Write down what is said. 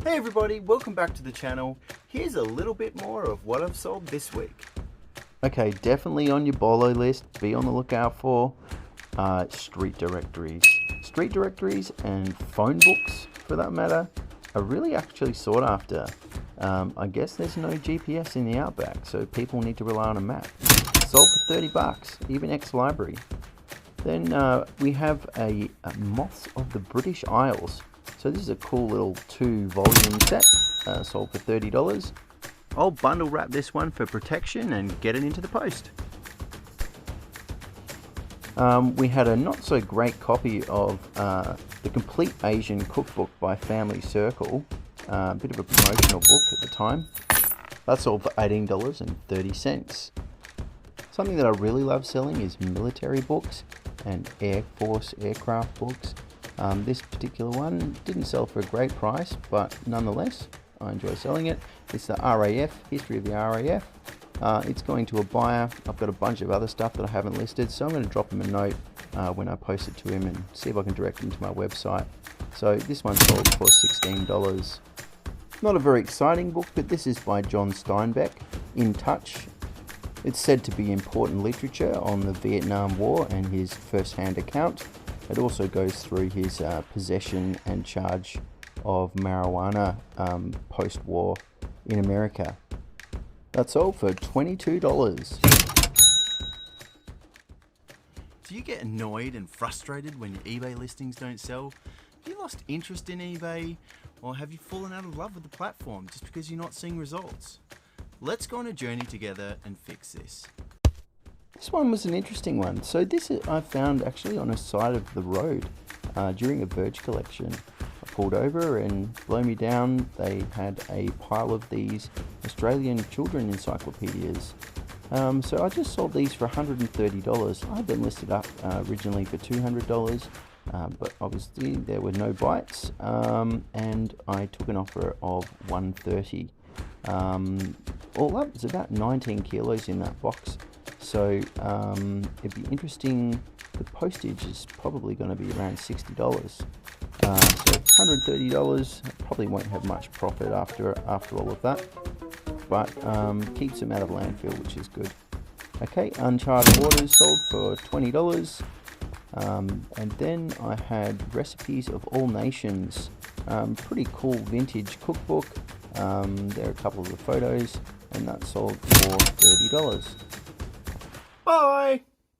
Hey everybody, welcome back to the channel. Here's a little bit more of what I've sold this week. Okay, definitely on your BOLO list, be on the lookout for street directories. Street directories and phone books, for that matter, are really actually sought after. I guess there's no GPS in the outback, so people need to rely on a map. Sold for 30 bucks, even ex-library. Then we have a Moths of the British Isles. So this is a cool little 2-volume set, sold for $30. I'll bundle wrap this one for protection and get it into the post. We had a not so great copy of the Complete Asian Cookbook by Family Circle, a bit of a promotional book at the time. That sold for $18.30. Something that I really love selling is military books and Air Force aircraft books. This particular one didn't sell for a great price, but nonetheless, I enjoy selling it. It's the RAF, History of the RAF. It's going to a buyer. I've got a bunch of other stuff that I haven't listed, so I'm going to drop him a note when I post it to him and see if I can direct him to my website. So this one sold for $16. Not a very exciting book, but this is by John Steinbeck, In Touch. It's said to be important literature on the Vietnam War and his first-hand account. It also goes through his possession and charge of marijuana post-war in America. That's all for $22. Do you get annoyed and frustrated when your eBay listings don't sell? Have you lost interest in eBay? Or have you fallen out of love with the platform just because you're not seeing results? Let's go on a journey together and fix this. This one was an interesting one. So this I found actually on a side of the road during a Verge collection. I pulled over and blow me down, they had a pile of these Australian children encyclopedias. So I just sold these for $130. I had them listed up originally for $200, but obviously there were no bites, and I took an offer of $130. All up, it's about 19 kilos in that box. So it'd be interesting. The postage is probably going to be around $60. So $130, probably won't have much profit after all of that, but keeps them out of landfill, which is good. Okay, Uncharted Waters sold for $20. And then I had Recipes of All Nations, pretty cool vintage cookbook. There are a couple of the photos, and that sold for $30. Bye!